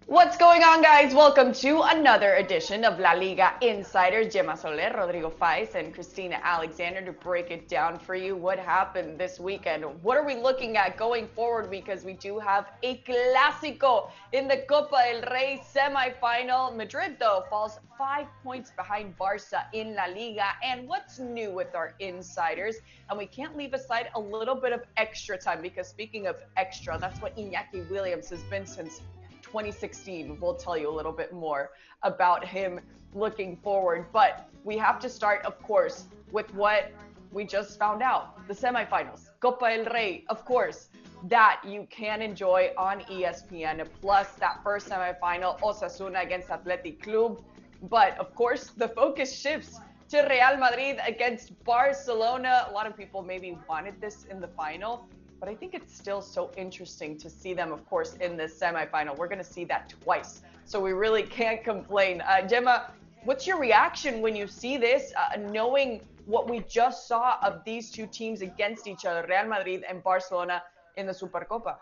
What's going on, guys? Welcome to another edition of LaLiga Insiders. Gemma Soler, Rodrigo Faiz, and Christina Alexander to break it down for you. What happened this weekend? What are we looking at going forward? Because we do have a Clásico in the Copa del Rey semifinal. Madrid, though, falls 5 points behind Barca in La Liga. And what's new with our insiders? And we can't leave aside a little bit of extra time, because speaking of extra, that's what Iñaki Williams has been since 2016. We'll tell you a little bit more about him looking forward. But we have to start, of course, with what we just found out. The semifinals. Copa del Rey, of course, that you can enjoy on ESPN. Plus, that first semifinal, Osasuna against Athletic Club. But, of course, the focus shifts to Real Madrid against Barcelona. A lot of people maybe wanted this in the final, but I think it's still so interesting to see them, of course, in this semifinal. We're going to see that twice, so we really can't complain. Gemma, what's your reaction when you see this, knowing what we just saw of these two teams against each other, Real Madrid and Barcelona, in the Supercopa?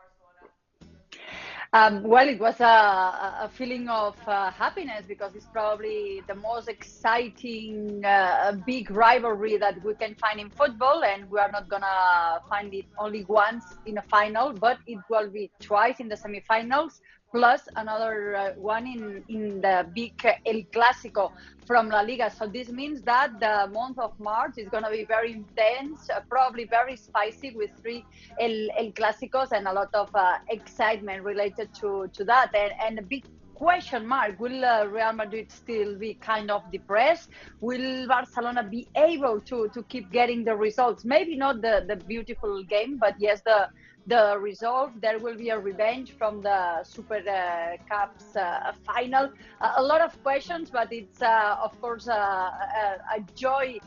Well, it was a feeling of happiness, because it's probably the most exciting big rivalry that we can find in football, and we are not gonna find it only once in a final, but it will be twice in the semifinals, plus another one in the big El Clásico from La Liga. So this means that the month of March is going to be very intense, probably very spicy, with three El Clásicos and a lot of excitement related to that. And a big question mark, will Real Madrid still be kind of depressed? Will Barcelona be able to keep getting the results? Maybe not the beautiful game, but yes, the result. There will be a revenge from the Super Cups final. A lot of questions, but it's of course a joy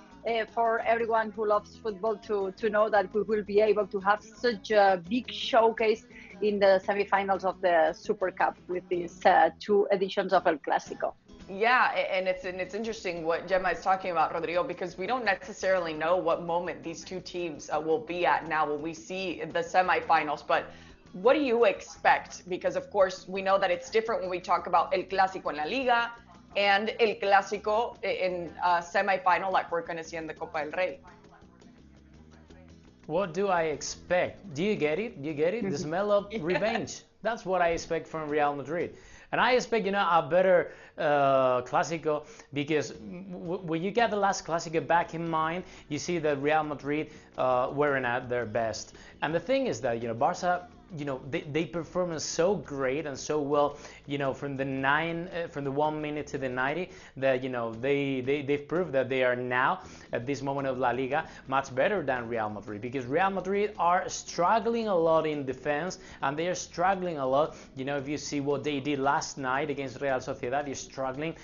for everyone who loves football to know that we will be able to have such a big showcase in the semifinals of the Super Cup with these two editions of El Clásico. Yeah, and it's interesting what Gemma is talking about, Rodrigo, because we don't necessarily know what moment these two teams will be at now when we see the semifinals. But what do you expect? Because, of course, we know that it's different when we talk about El Clásico in La Liga and El Clásico in semifinal, like we're going to see in the Copa del Rey. What do I expect? Do you get it? You get it? The smell of revenge. That's what I expect from Real Madrid. And I expect, a better Clásico, because when you get the last Clásico back in mind, you see that Real Madrid weren't at their best. And the thing is that, Barca, they perform so great and so well, from the 1 minute to the 90, that, they've proved that they are now, at this moment of La Liga, much better than Real Madrid, because Real Madrid are struggling a lot in defense, and they are struggling a lot, if you see what they did last night against Real Sociedad, you're struggling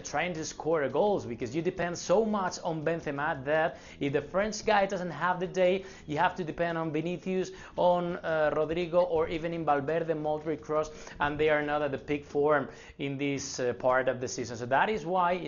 trying to score goals, because you depend so much on Benzema that if the French guy doesn't have the day, you have to depend on Vinicius, on Rodrigo, or even in Valverde, Modric, Kroos, and they are not at the peak form in this part of the season. So that is why,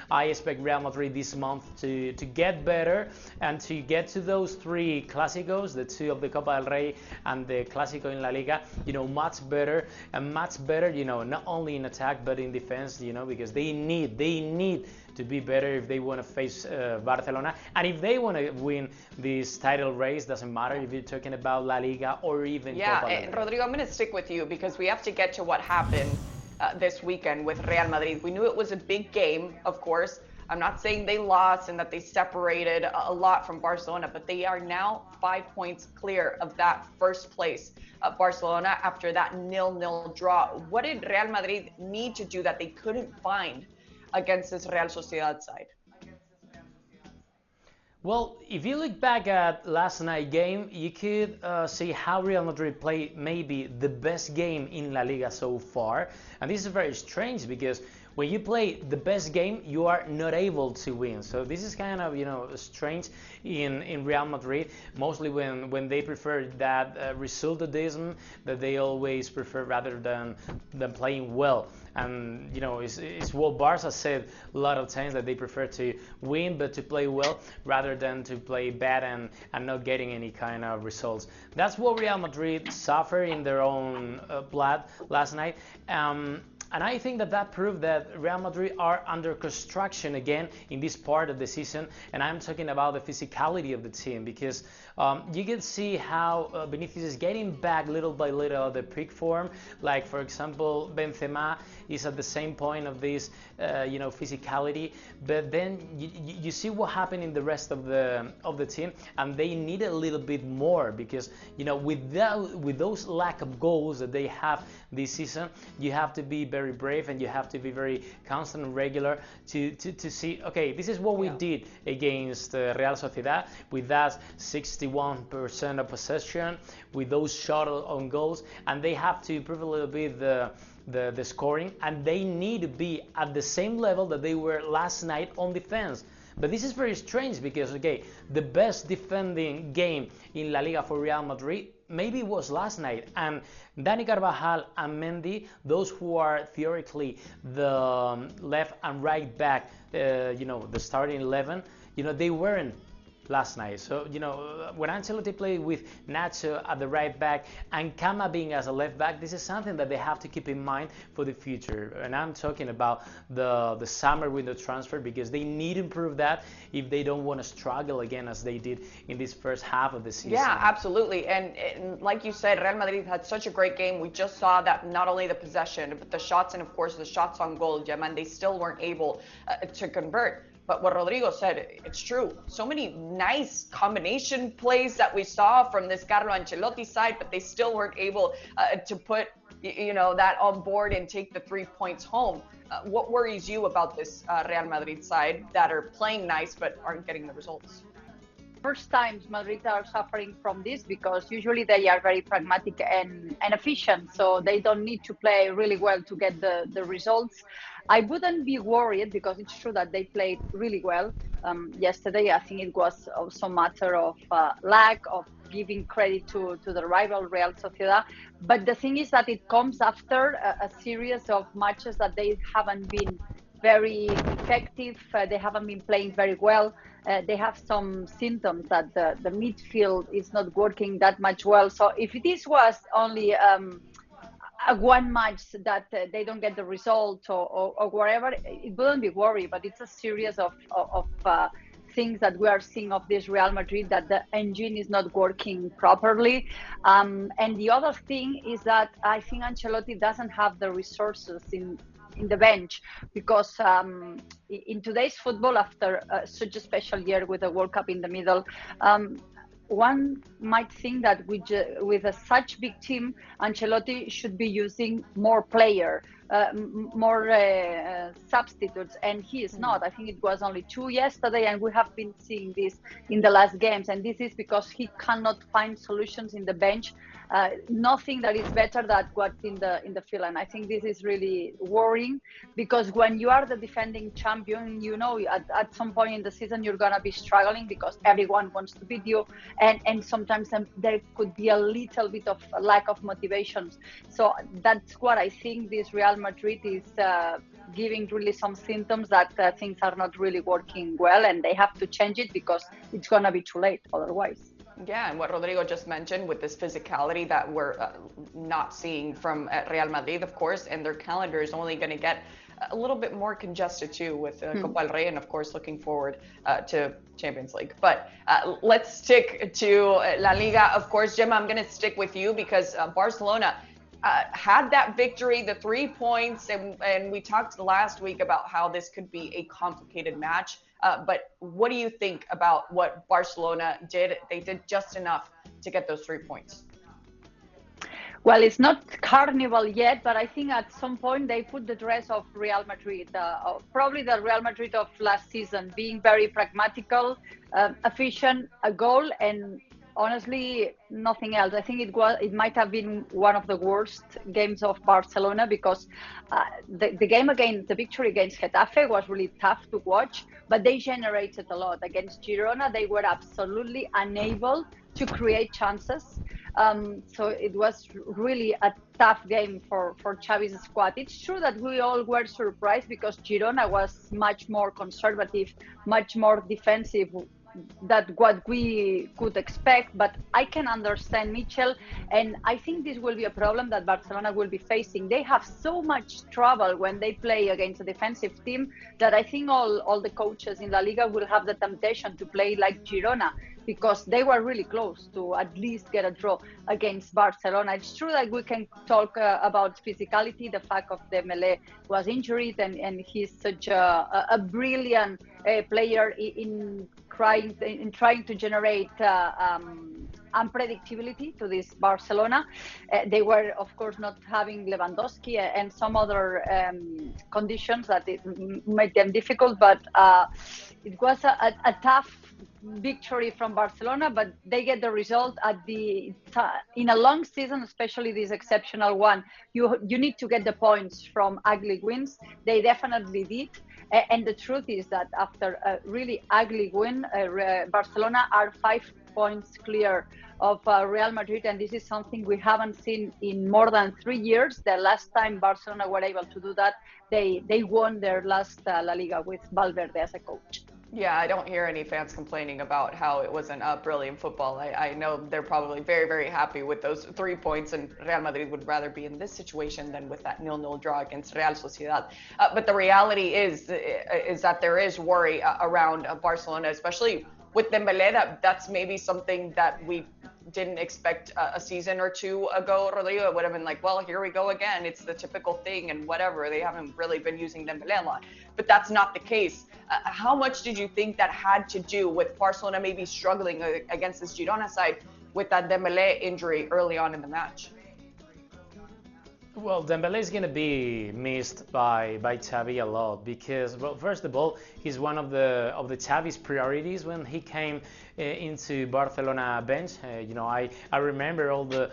I expect Real Madrid this month to get better and to get to those three Clásicos, the two of the Copa del Rey and the Clásico in La Liga, much better, not only in attack but in defense, because they need to be better if they want to face Barcelona, and if they want to win this title race. Doesn't matter if you're talking about La Liga or even Copa del Rey. Rodrigo, I'm going to stick with you, because we have to get to what happened this weekend with Real Madrid. We knew it was a big game, of course. I'm not saying they lost and that they separated a lot from Barcelona, but they are now 5 points clear of that first place. Barcelona, after that 0-0 draw. What did Real Madrid need to do that they couldn't find against this Real Sociedad side? Well, if you look back at last night's game, you could see how Real Madrid played maybe the best game in La Liga so far. And this is very strange, because when you play the best game, you are not able to win. So this is kind of, strange in Real Madrid, mostly when they prefer that resultadism that they always prefer, rather than playing well. And, it's what Barca said a lot of times, that they prefer to win but to play well, rather than to play bad and not getting any kind of results. That's what Real Madrid suffered in their own blood last night. And I think that proved that Real Madrid are under construction again in this part of the season. And I'm talking about the physicality of the team, because you can see how Vinicius is getting back little by little the peak form. Like, for example, Benzema is at the same point of this, physicality. But then you see what happened in the rest of the team, and they need a little bit more, because with those lack of goals that they have this season, you have to be very brave, and you have to be very constant and regular to see, okay, this is what we did against Real Sociedad with that 61% of possession, with those shot on goals, and they have to improve a little bit the scoring, and they need to be at the same level that they were last night on defense. But this is very strange, because, okay, the best defending game in La Liga for Real Madrid maybe was last night, and Dani Carvajal and Mendy, those who are theoretically the left and right back, the starting 11, they weren't last night. So, when Ancelotti played with Nacho at the right back and Kama being as a left back, this is something that they have to keep in mind for the future. And I'm talking about the summer window transfer, because they need to improve that if they don't want to struggle again as they did in this first half of the season. Yeah, absolutely. And like you said, Real Madrid had such a great game. We just saw that not only the possession, but the shots, and of course the shots on goal, Gemma, and they still weren't able to convert. But what Rodrigo said, it's true. So many nice combination plays that we saw from this Carlo Ancelotti side, but they still weren't able to put, that on board and take the 3 points home. What worries you about this Real Madrid side that are playing nice but aren't getting the results? First times Madrid are suffering from this, because usually they are very pragmatic and efficient, so they don't need to play really well to get the results. I wouldn't be worried, because it's true that they played really well yesterday. I think it was also a matter of lack of giving credit to the rival Real Sociedad. But the thing is that it comes after a series of matches that they haven't been very effective. They haven't been playing very well. They have some symptoms that the midfield is not working that much well. So if this was only one match that they don't get the result or whatever, it wouldn't be worried. But it's a series of things that we are seeing of this Real Madrid, that the engine is not working properly. And the other thing is that I think Ancelotti doesn't have the resources in the bench, because in today's football, after such a special year with the World Cup in the middle, one might think that with such big team, Ancelotti should be using more substitutes, and he is not. I think it was only 2 yesterday, and we have been seeing this in the last games, and this is because he cannot find solutions in the bench. Nothing that is better than what's in the field, and I think this is really worrying, because when you are the defending champion, at some point in the season you're gonna be struggling, because everyone wants to beat you, and sometimes there could be a little bit of lack of motivation. So that's what I think this Real Madrid is giving really some symptoms that things are not really working well, and they have to change it, because it's gonna be too late otherwise. Yeah, and what Rodrigo just mentioned with this physicality that we're not seeing from Real Madrid, of course, and their calendar is only going to get a little bit more congested too with Copa del Rey, and of course looking forward to Champions League. But let's stick to La Liga. Of course, Gemma, I'm going to stick with you, because Barcelona had that victory, the 3 points, and we talked last week about how this could be a complicated match. But what do you think about what Barcelona did? They did just enough to get those 3 points. Well, it's not carnival yet, but I think at some point they put the dress of Real Madrid, probably the Real Madrid of last season, being very pragmatical, efficient, a goal, and honestly nothing else. I think it might have been one of the worst games of Barcelona, because the victory against Getafe was really tough to watch, but they generated a lot. Against Girona, they were absolutely unable to create chances. So it was really a tough game for Xavi's squad. It's true that we all were surprised, because Girona was much more conservative, much more defensive, that what we could expect, but I can understand Mitchell, and I think this will be a problem that Barcelona will be facing. They have so much trouble when they play against a defensive team that I think all the coaches in La Liga will have the temptation to play like Girona, because they were really close to at least get a draw against Barcelona. It's true that we can talk about physicality. The fact of Dembele was injured, and he's such a brilliant player in trying to generate unpredictability to this Barcelona. They were, of course, not having Lewandowski and some other conditions that it made them difficult, but it was a tough victory from Barcelona, but they get the result in a long season, especially this exceptional one. You need to get the points from ugly wins. They definitely did. And the truth is that after a really ugly win, Barcelona are 5 points clear of Real Madrid, and this is something we haven't seen in more than 3 years. The last time Barcelona were able to do that, they won their last La Liga with Valverde as a coach. Yeah, I don't hear any fans complaining about how it wasn't brilliant football. I know they're probably very, very happy with those 3 points, and Real Madrid would rather be in this situation than with that 0-0 draw against Real Sociedad. But the reality is that there is worry around Barcelona, especially with Dembele. That's maybe something that we didn't expect a season or two ago, Rodrigo. It would have been like, well, here we go again. It's the typical thing and whatever. They haven't really been using Dembele a lot. But that's not the case. How much did you think that had to do with Barcelona maybe struggling against this Girona side with that Dembele injury early on in the match? Well, Dembele is going to be missed by Xavi a lot because, well, first of all, he's one of the Xavi's priorities when he came into Barcelona bench. I remember all the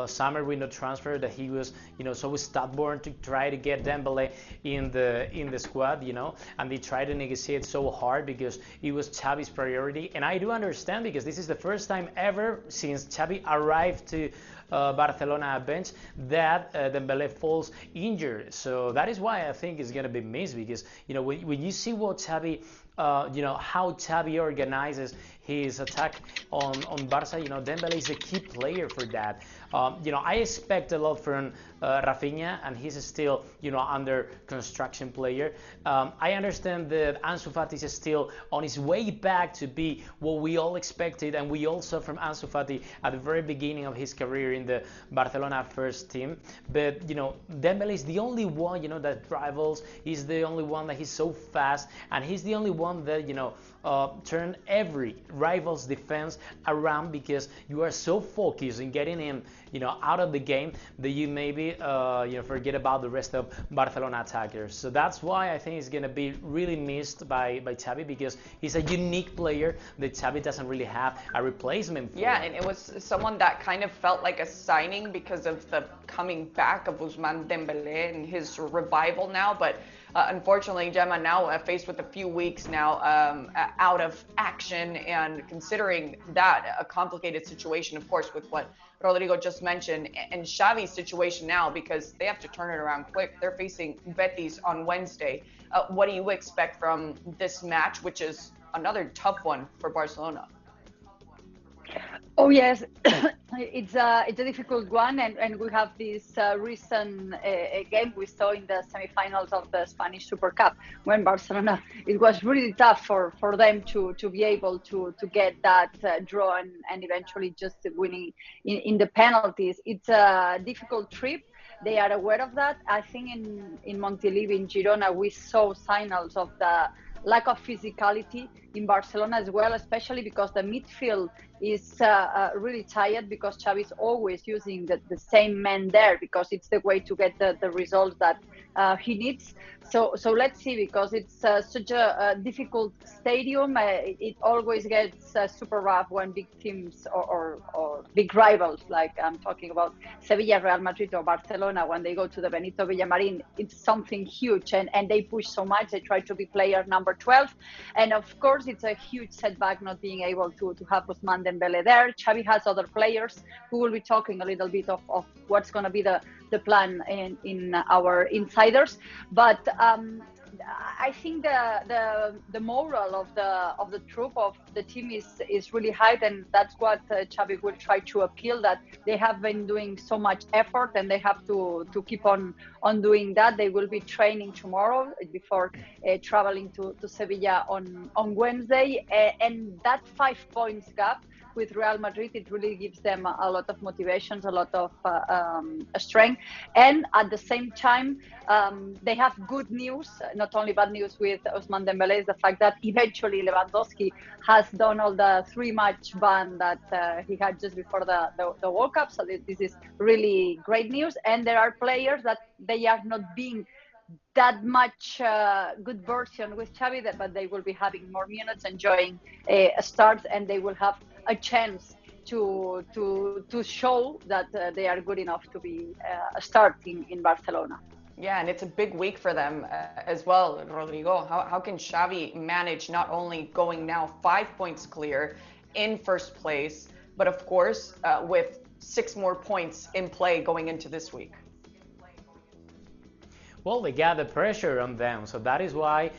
summer window transfer that he was, so stubborn to try to get Dembele in the squad, and they tried to negotiate so hard because it was Xavi's priority. And I do understand, because this is the first time ever since Xavi arrived to Barcelona bench that Dembele falls injured. So that is why I think it's going to be missed, because when you see what Xavi how Xavi organizes his attack on Barca, Dembele is a key player for that. I expect a lot from Rafinha, and he's still, under construction player. I understand that Ansu Fati is still on his way back to be what we all expected, and we all saw from Ansu Fati at the very beginning of his career in the Barcelona first team. But, Dembele is the only one, that rivals. He's the only one that he's so fast, and he's the only one that, turn every rival's defense around, because you are so focused in getting him, out of the game that you maybe, forget about the rest of Barcelona attackers. So that's why I think he's going to be really missed by Xavi, because he's a unique player that Xavi doesn't really have a replacement for. Yeah, and it was someone that kind of felt like a signing because of the coming back of Ousmane Dembele and his revival now, but unfortunately, Gemma, now faced with a few weeks now out of action, and considering that a complicated situation, of course, with what Rodrigo just mentioned, and Xavi's situation now, because they have to turn it around quick. They're facing Betis on Wednesday. What do you expect from this match, which is another tough one for Barcelona? Oh yes, it's a difficult one, and we have this recent game we saw in the semifinals of the Spanish Super Cup when Barcelona, it was really tough for them to be able to get that draw and eventually just winning in the penalties. It's a difficult trip. They are aware of that. I think in Montilivi, in Girona, we saw signals of the lack of physicality in Barcelona as well, especially because the midfield is really tired, because Xavi is always using the same men there, because it's the way to get the results that he needs. So let's see, because it's such a difficult stadium. It always gets super rough when big teams or big rivals, like I'm talking about Sevilla, Real Madrid or Barcelona, when they go to the Benito Villamarin, it's something huge, and they push so much. They try to be player number 12, and of course it's a huge setback not being able to have Ousmane Dembele there. Xavi has other players who will be talking a little bit of what's going to be the plan in our insiders, but I think the moral of the troop of the team is really high, and that's what Xavi will try to appeal, that they have been doing so much effort and they have to keep on doing that. They will be training tomorrow before traveling to Sevilla on Wednesday, and that 5 points gap with Real Madrid, it really gives them a lot of motivations, a lot of strength. And at the same time, they have good news, not only bad news with Ousmane Dembele, is the fact that eventually Lewandowski has done all the 3-match ban that he had just before the World Cup. So this is really great news. And there are players that they are not being that much good version with Xavi, but they will be having more minutes, enjoying starts, and they will have a chance to show that they are good enough to be starting in Barcelona. Yeah, and it's a big week for them as well, Rodrigo. How can Xavi manage not only going now 5 points clear in first place, but of course with 6 more points in play going into this week? Well, they got the pressure on them, so that is why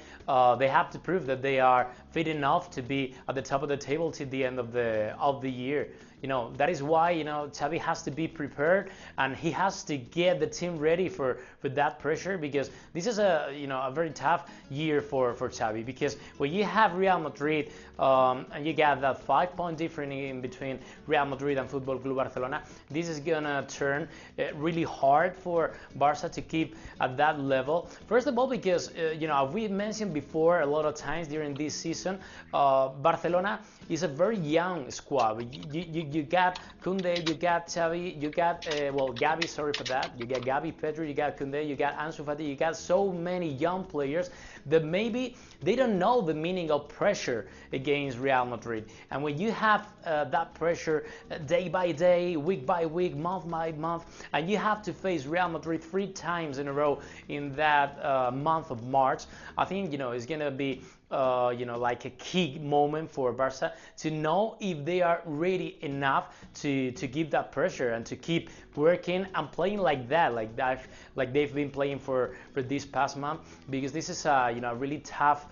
they have to prove that they are fit enough to be at the top of the table till the end of the year. That is why Xavi has to be prepared, and he has to get the team ready for that pressure, because this is a very tough year for Xavi, because when you have Real Madrid and you got that 5-point difference in between Real Madrid and Football Club Barcelona, this is gonna turn really hard for Barca to keep at that level. First of all, because as we mentioned before a lot of times during this season, Barcelona is a very young squad. You got Koundé, you got Xavi, you got Gavi. Sorry for that. You got Gavi, Pedro, you got Koundé, you got Ansu Fati. You got so many young players that maybe they don't know the meaning of pressure against Real Madrid. And when you have that pressure day by day, week by week, month by month, and you have to face Real Madrid 3 times in a row in that month of March, I think it's gonna be like a key moment for Barca to know if they are ready enough to give that pressure and to keep working and playing like like they've been playing for this past month, because this is a really tough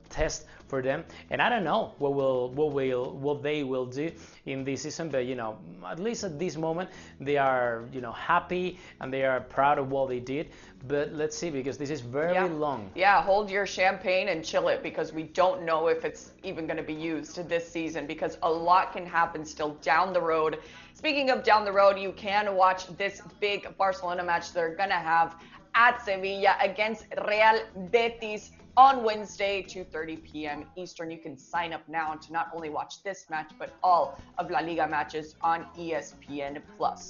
test for them. And I don't know what they will do in this season, but at least at this moment they are happy and they are proud of what they did. But let's see, because this is very long. Yeah, hold your champagne and chill it, because we don't know if it's even going to be used this season, because a lot can happen still down the road. Speaking of down the road, you can watch this big Barcelona match they're going to have at Sevilla against Real Betis on Wednesday, 2:30 p.m. Eastern. You can sign up now to not only watch this match, but all of La Liga matches on ESPN+.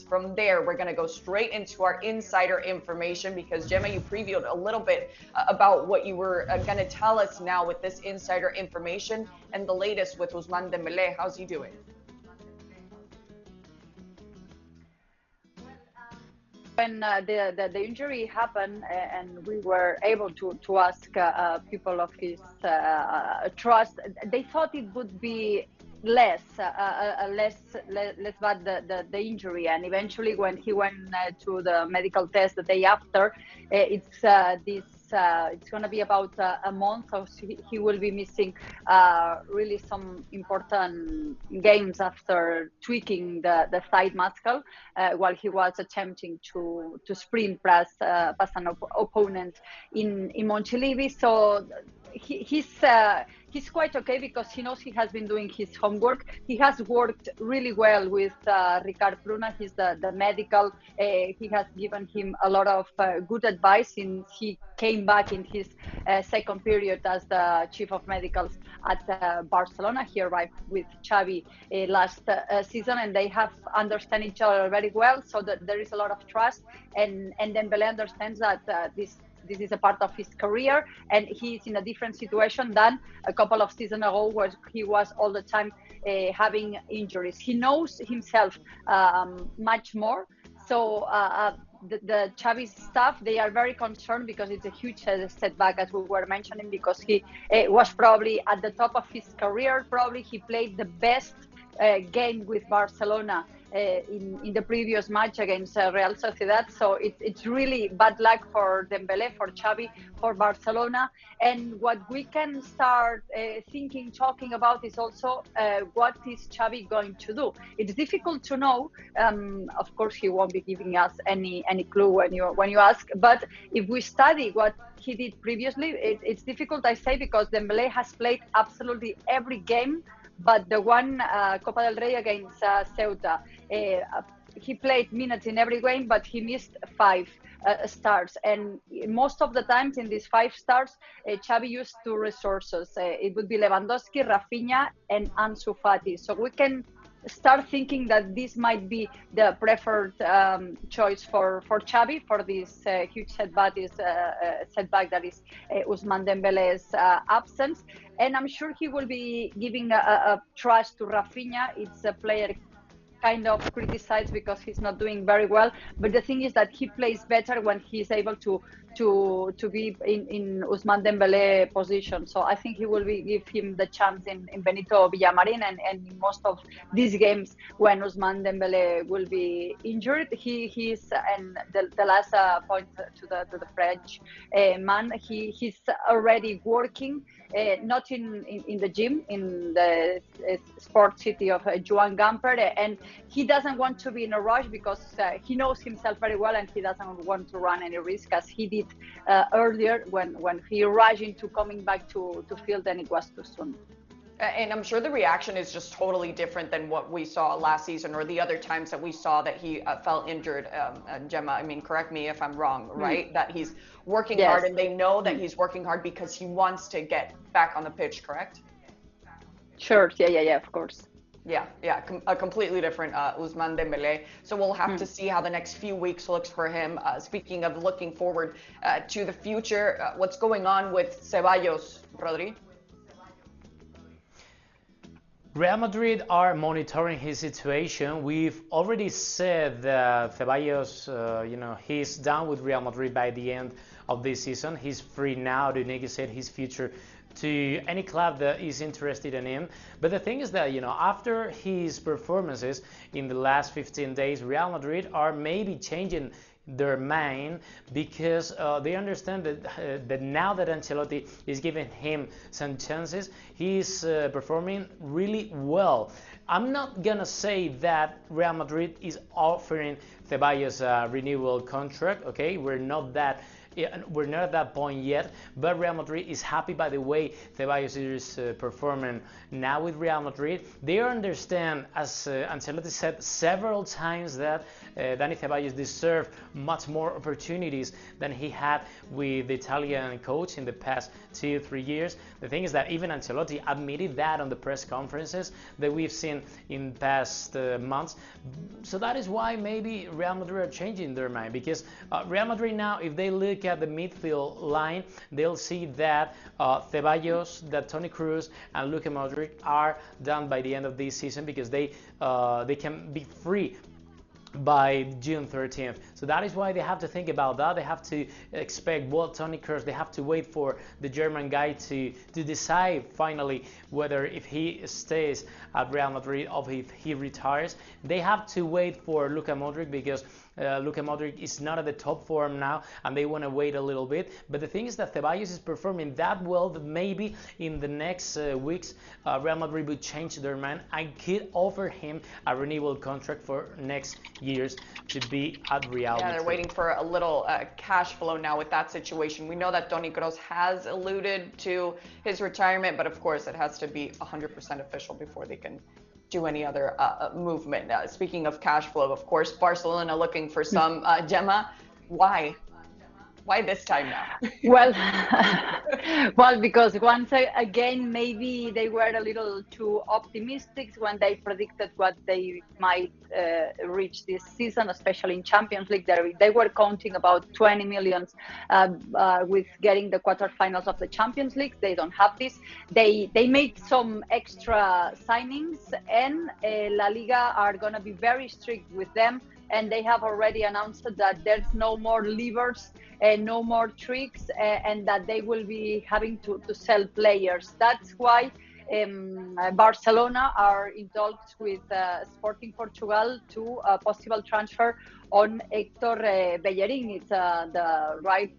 From there, we're going to go straight into our insider information, because Gemma, you previewed a little bit about what you were going to tell us now with this insider information and the latest with Ousmane Dembele. How's he doing? When the injury happened and we were able to ask people of his trust, they thought it would be less bad the injury, and eventually when he went to the medical test the day after, it's going to be about a month, so he will be missing really some important games after tweaking the thigh muscle while he was attempting to sprint past an opponent in Montilivi. So he's quite okay, because he knows he has been doing his homework. He has worked really well with Ricard Pruna. He's the medical. He has given him a lot of good advice since he came back in his second period as the chief of medicals at Barcelona. He arrived with Xavi last season, and they have understand each other very well, so that there is a lot of trust, and Dembele understands that this is a part of his career, and he's in a different situation than a couple of seasons ago, where he was all the time having injuries. He knows himself much more. So the Xavi staff, they are very concerned, because it's a huge setback, as we were mentioning, because he was probably at the top of his career. Probably he played the best game with Barcelona in the previous match against Real Sociedad. So it's really bad luck for Dembele, for Xavi, for Barcelona. And what we can start talking about is also what is Xavi going to do. It's difficult to know. Of course, he won't be giving us any clue when you ask. But if we study what he did previously, it's difficult, I say, because Dembele has played absolutely every game but the one Copa del Rey against Ceuta. He played minutes in every game, but he missed 5 starts. And most of the times in these 5 starts, Xavi used 2 resources. It would be Lewandowski, Rafinha, and Ansu Fati. So we can start thinking that this might be the preferred choice for Xavi for this huge setback that is Ousmane Dembele's absence. And I'm sure he will be giving a trust to Rafinha. It's a player kind of criticized because he's not doing very well, but the thing is that he plays better when he's able to be in Ousmane Dembele position. So I think he will give him the chance in Benito Villamarin and in most of these games when Ousmane Dembele will be injured. He's and the last point to the French man, he's already working. Not in the gym, in the sports city of Joan Gamper, and he doesn't want to be in a rush because he knows himself very well and he doesn't want to run any risk as he did earlier when he rushed into coming back to field and it was too soon. And I'm sure the reaction is just totally different than what we saw last season or the other times that we saw that he fell injured. Gemma, I mean, correct me if I'm wrong, right? That he's working hard and they know that he's working hard because he wants to get back on the pitch, correct? Sure, yeah, of course. Yeah, a completely different Ousmane Dembele. So we'll have to see how the next few weeks looks for him. Speaking of looking forward to the future, what's going on with Ceballos, Rodri? Real Madrid are monitoring his situation. We've already said that Ceballos, he's done with Real Madrid by the end of this season. He's free now to negotiate his future to any club that is interested in him. But the thing is that, after his performances in the last 15 days, Real Madrid are maybe changing their mind because they understand that now that Ancelotti is giving him some chances, he's performing really well. I'm not gonna say that Real Madrid is offering Ceballos a renewal contract. Okay, we're not at that point yet, but Real Madrid is happy by the way Ceballos is performing now with Real Madrid. They understand, as Ancelotti said several times, that Dani Ceballos deserves much more opportunities than he had with the Italian coach in the past 2-3 years. The thing is that even Ancelotti admitted that on the press conferences that we've seen in past months. So that is why maybe Real Madrid are changing their mind, because Real Madrid now, if they look at the midfield line, they'll see that Ceballos, that Toni Kroos and Luka Modric are done by the end of this season because they can be free by June 13th. So that is why they have to think about that. They have to expect what Toni Kroos. They have to wait for the German guy to decide finally whether if he stays at Real Madrid or if he retires. They have to wait for Luka Modric because Luka Modric is not at the top form now and they want to wait a little bit. But the thing is that Ceballos is performing that well that maybe in the next weeks Real Madrid will change their mind and could offer him a renewal contract for next years to be at Real Madrid. Yeah, they're waiting for a little cash flow now with that situation. We know that Toni Kroos has alluded to his retirement, but of course it has to be 100% official before they can do any other movement. Speaking of cash flow, of course, Barcelona looking for some. Gemma, why? Why this time now? Well, because once again, maybe they were a little too optimistic when they predicted what they might reach this season, especially in Champions League. They were counting about 20 million with getting the quarterfinals of the Champions League. They don't have this. They made some extra signings, and LaLiga are going to be very strict with them. And they have already announced that there's no more levers, no more tricks, and that they will be having to sell players. That's why Barcelona are in talks with Sporting Portugal to a possible transfer on Hector Bellerin. It's the right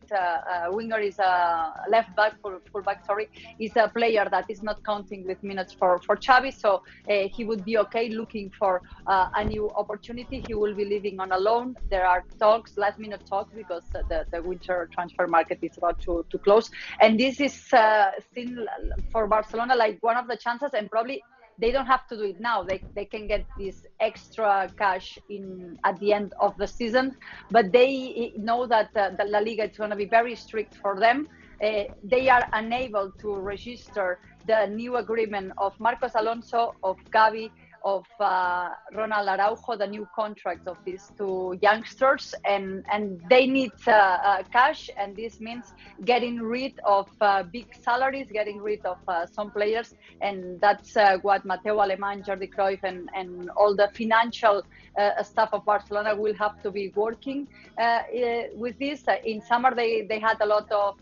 winger, is a left back, full back, sorry, is a player that is not counting with minutes for Xavi, so he would be okay looking for a new opportunity. He will be leaving on a loan. There are talks, last minute talks, because the winter transfer market is about to close, and this is seen for Barcelona like one of the chances, and probably they don't have to do it now. They can get this extra cash in at the end of the season, but they know that the La Liga is going to be very strict for them. They are unable to register the new agreement of Marcos Alonso, of Gavi, of Ronald Araujo, the new contracts of these two youngsters, and they need cash, and this means getting rid of big salaries, getting rid of some players, and that's what Mateo Alemán, Jordi Cruyff, and all the financial staff of Barcelona will have to be working with this. In summer, they had a lot of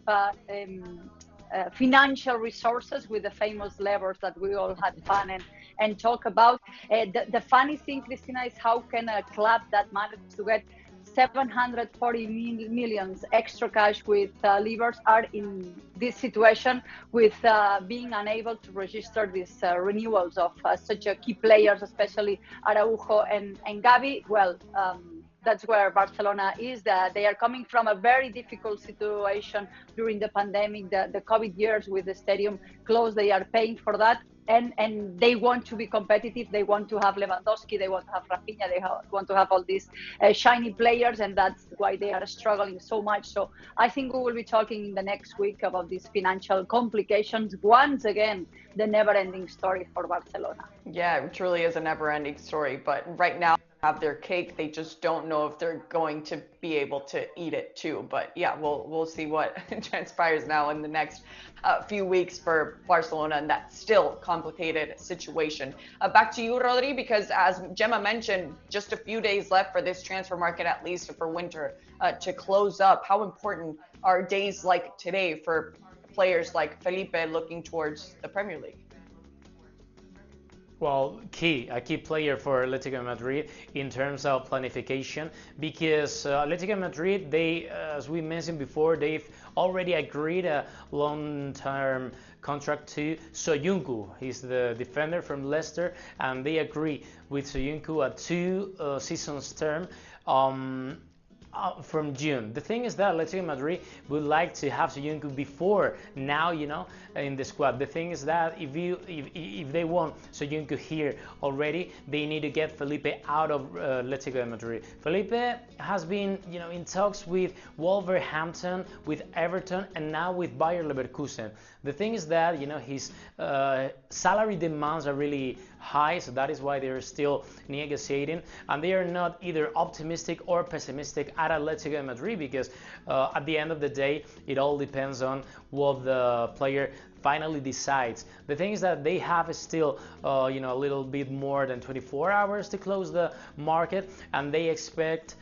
financial resources with the famous levers that we all had fun and talk about. The funny thing, Cristina, is how can a club that managed to get 740 million extra cash with levers are in this situation with being unable to register these renewals of such a key players, especially Araujo and Gavi. Well, that's where Barcelona is. They are coming from a very difficult situation during the pandemic, the COVID years with the stadium closed. They are paying for that. And they want to be competitive. They want to have Lewandowski. They want to have Rafinha. They want to have all these shiny players, and that's why they are struggling so much. So I think we will be talking in the next week about these financial complications. Once again, the never-ending story for Barcelona. Yeah, it truly is a never-ending story. But right now, have their cake. They just don't know if they're going to be able to eat it too. But yeah, we'll see what transpires now in the next few weeks for Barcelona and that still complicated situation. Back to you, Rodri, because as Gemma mentioned, just a few days left for this transfer market, at least for winter, to close up. How important are days like today for players like Felipe looking towards the Premier League? Well, a key player for Atletico Madrid in terms of planification, because Atletico Madrid, they, as we mentioned before, they've already agreed a long-term contract to Soyuncu. He's the defender from Leicester, and they agree with Soyuncu a 2 seasons term from June. The thing is that Atletico Madrid would like to have Soyuncu before now, in the squad. The thing is that if they want Soyuncu here already, they need to get Felipe out of Atletico Madrid. Felipe has been, in talks with Wolverhampton, with Everton, and now with Bayer Leverkusen. The thing is that, his salary demands are really high, so that is why they're still negotiating, and they are not either optimistic or pessimistic at Atletico Madrid, because at the end of the day, it all depends on what the player finally decides. The thing is that they have still, a little bit more than 24 hours to close the market, and they expect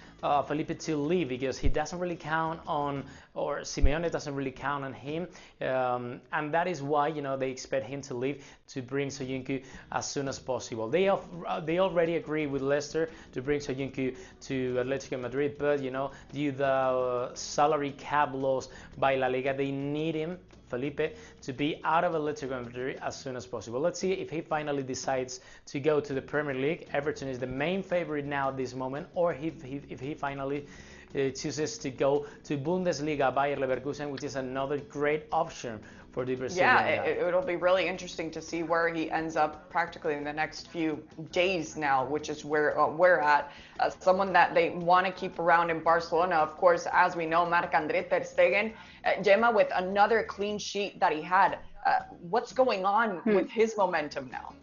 Felipe to leave because he doesn't really count on, or Simeone doesn't really count on him, and that is why they expect him to leave to bring Soyuncu as soon as possible. They already agree with Leicester to bring Soyuncu to Atletico Madrid, but due to the salary cap laws by La Liga, they need him, Felipe, to be out of Atletico Madrid as soon as possible. Let's see if he finally decides to go to the Premier League. Everton is the main favorite now at this moment, or if he finally chooses to go to Bundesliga, Bayer Leverkusen, which is another great option for the Brazilian guy. It'll be really interesting to see where he ends up practically in the next few days now, which is where we're at. Someone that they want to keep around in Barcelona, of course, as we know, Marc-André Ter Stegen, Gemma, with another clean sheet that he had. What's going on with his momentum now?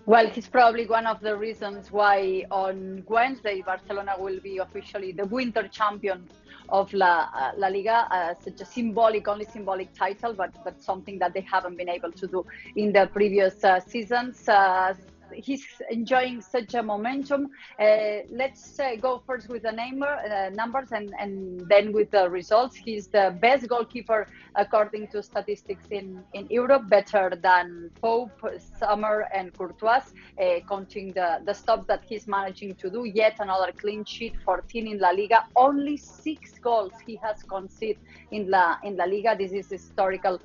Well, he's probably one of the reasons why on Wednesday Barcelona will be officially the winter champion of La Liga. Such a only symbolic title, but something that they haven't been able to do in the previous seasons. he's enjoying such a momentum. Let's go first with the numbers and then with the results. He's the best goalkeeper according to statistics in Europe, better than Pope, Sommer, and Courtois, counting the stops that he's managing to do. Yet another clean sheet, 14 in La Liga. Only 6 goals he has conceded in La Liga. This is historical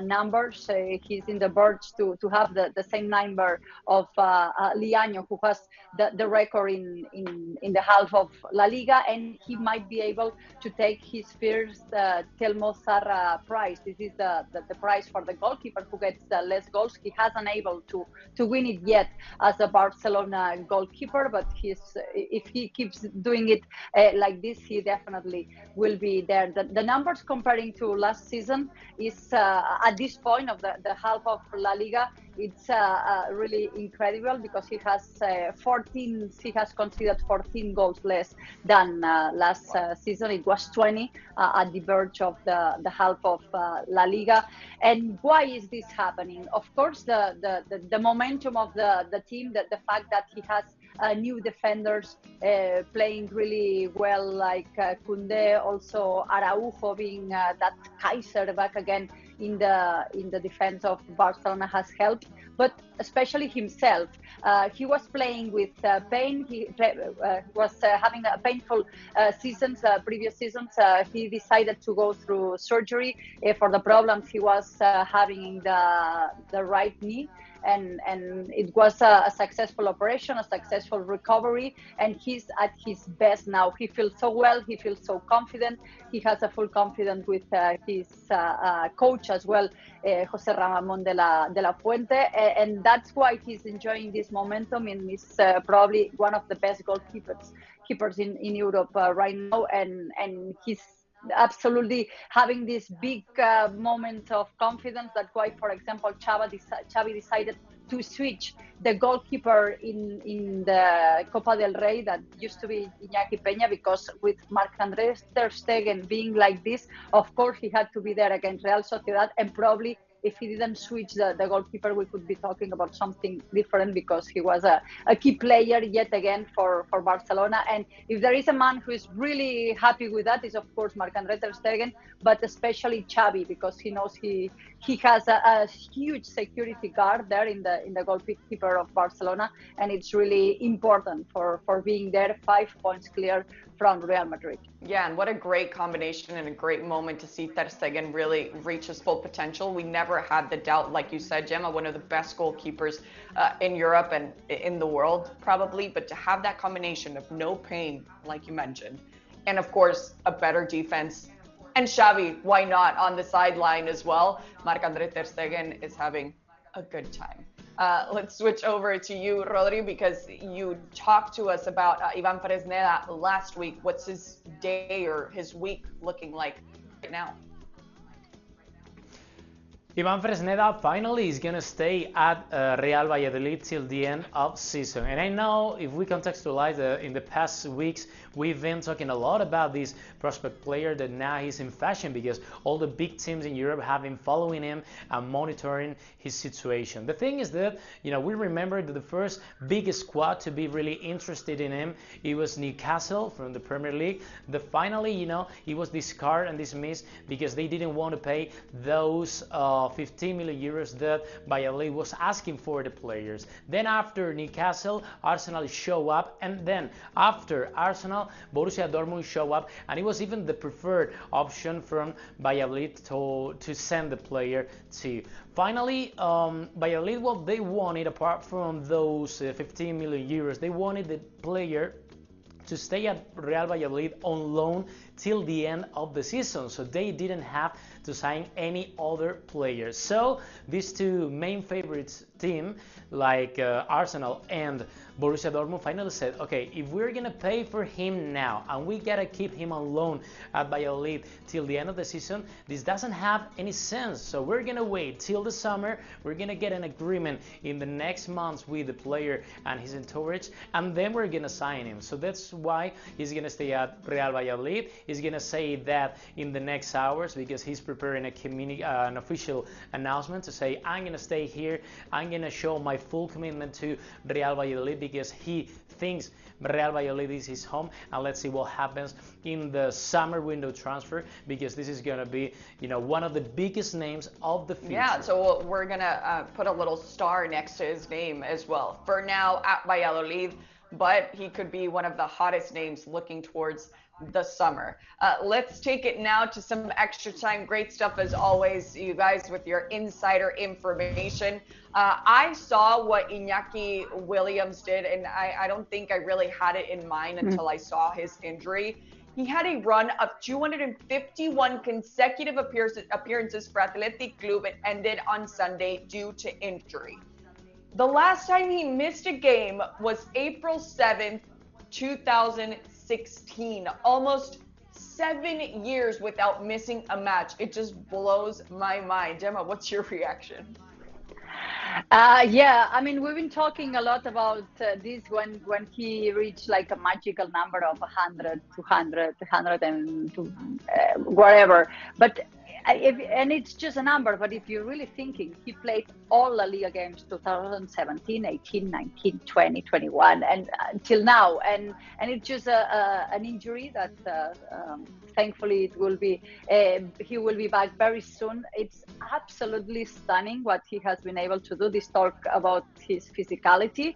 numbers. He's in the verge to have the same number of Liaño, who has the record in the half of La Liga, and he might be able to take his first Telmo Zarra prize. This is the prize for the goalkeeper who gets less goals. He hasn't able to win it yet as a Barcelona goalkeeper, but if he keeps doing it like this, he definitely will be there. The numbers comparing to last season is at this point of the half of La Liga, it's really incredible because he has conceded 14 goals less than last season. It was 20 at the verge of the half of La Liga. And why is this happening? Of course, the momentum of the team, the fact that he has new defenders playing really well, like Koundé, also Araujo being that Kaiser back again in the defense of Barcelona has helped, but especially himself. He was playing with pain. He was having a painful previous seasons. He decided to go through surgery for the problems he was having in the right knee. And it was a successful operation, a successful recovery, and he's at his best now. He feels so well, he feels so confident. He has a full confidence with his coach as well, Jose Ramón de la Fuente, and that's why he's enjoying this momentum and is probably one of the best goalkeepers in Europe right now, and he's absolutely having this big moment of confidence. That's why, for example, Xavi decided to switch the goalkeeper in the Copa del Rey that used to be Iñaki Peña, because with Marc-André Ter Stegen being like this, of course he had to be there against Real Sociedad, and probably if he didn't switch the goalkeeper, we could be talking about something different, because he was a key player yet again for Barcelona. And if there is a man who is really happy with that, is of course Marc-André Ter Stegen, but especially Xavi, because he knows he has a huge security guard there in the goalkeeper of Barcelona, and it's really important for being there 5 points clear from Real Madrid. Yeah, and what a great combination and a great moment to see Ter Stegen really reach his full potential. We never had the doubt, like you said, Gemma, one of the best goalkeepers in Europe and in the world probably, but to have that combination of no pain, like you mentioned, and of course a better defense, and Xavi, why not, on the sideline as well. Marc-André Ter Stegen is having a good time. Let's switch over to you, Rodri, because you talked to us about Iván Fresneda last week. What's his day or his week looking like right now? Iván Fresneda finally is going to stay at Real Valladolid till the end of season. And I know if we contextualize in the past weeks, we've been talking a lot about this prospect player that now he's in fashion because all the big teams in Europe have been following him and monitoring his situation. The thing is that, we remember that the first big squad to be really interested in him, it was Newcastle from the Premier League. That finally, he was discarded and dismissed because they didn't want to pay those 15 million euros that Valladolid was asking for the players. Then after Newcastle, Arsenal show up, and then after Arsenal, Borussia Dortmund show up, and it was even the preferred option from Valladolid to send the player to. Finally, Valladolid, what they wanted, apart from those 15 million euros, they wanted the player to stay at Real Valladolid on loan till the end of the season, so they didn't have to sign any other players. So these two main favorites team, like Arsenal and Borussia Dortmund, finally said, okay, if we're gonna pay for him now and we gotta keep him on loan at Valladolid till the end of the season, this doesn't have any sense. So we're gonna wait till the summer. We're gonna get an agreement in the next months with the player and his entourage, and then we're gonna sign him. So that's why he's gonna stay at Real Valladolid. is gonna say that in the next hours because he's preparing an official announcement to say, I'm gonna stay here, I'm gonna show my full commitment to Real Valladolid because he thinks Real Valladolid is his home, and let's see what happens in the summer window transfer because this is gonna be, one of the biggest names of the future. Yeah, so we're gonna put a little star next to his name as well. For now, at Valladolid, but he could be one of the hottest names looking towards the summer. Let's take it now to some extra time. Great stuff as always, you guys, with your insider information. I saw what Iñaki Williams did, and I don't think I really had it in mind until I saw his injury. He had a run of 251 consecutive appearances for Athletic Club. It ended on Sunday due to injury. The last time he missed a game was April 7th, 2016. Almost 7 years without missing a match. It just blows my mind. Gemma, what's your reaction? Yeah, I mean, we've been talking a lot about this when he reached like a magical number of 100, 200, 100 and whatever. But and it's just a number, but if you're really thinking, he played all La Liga games 2017, 18, 19, 20, 21, and until now. And it's just an injury that thankfully it will be, he will be back very soon. It's absolutely stunning what he has been able to do. This talk about his physicality,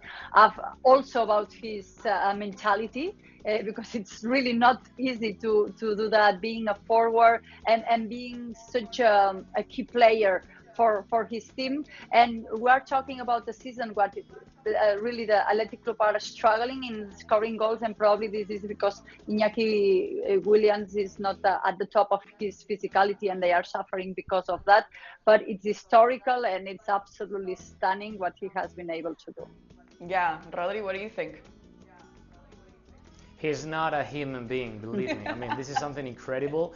also about his mentality. Because it's really not easy to do that, being a forward and being such a key player for his team. And we're talking about the season what really the Athletic Club are struggling in scoring goals, and probably this is because Iñaki Williams is not at the top of his physicality, and they are suffering because of that. But it's historical, and it's absolutely stunning what he has been able to do. Yeah, Rodri, what do you think? He's not a human being, believe me. I mean, this is something incredible.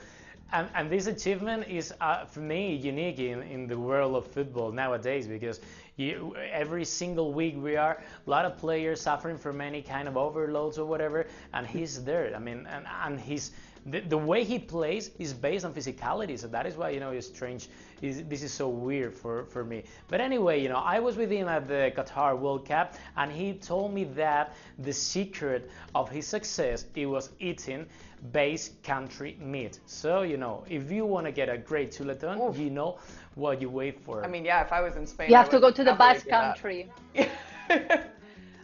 And this achievement is, for me, unique in the world of football nowadays because every single week we are a lot of players suffering from any kind of overloads or whatever, and he's there. I mean, and he's the way he plays is based on physicality, so that is why it's strange. This is so weird for me. But anyway, I was with him at the Qatar World Cup, and he told me that the secret of his success it was eating base country meat. So if you want to get a great chuletón, you know what you wait for. I mean, yeah, if I was in Spain, you have to go to the Basque country.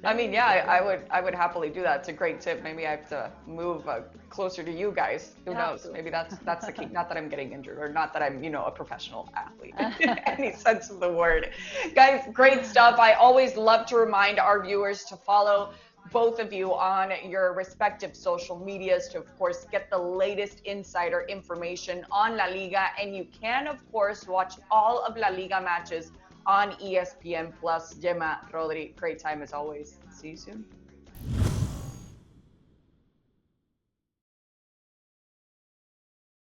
I mean, yeah, I would happily do that. It's a great tip. Maybe I have to move closer to you guys. Who knows? Maybe that's the key. Not that I'm getting injured, or not that I'm a professional athlete in any sense of the word. Guys, great stuff. I always love to remind our viewers to follow both of you on your respective social medias to, of course, get the latest insider information on La Liga. And you can, of course, watch all of La Liga matches on ESPN Plus. Gemma, Rodri, great time as always. See you soon.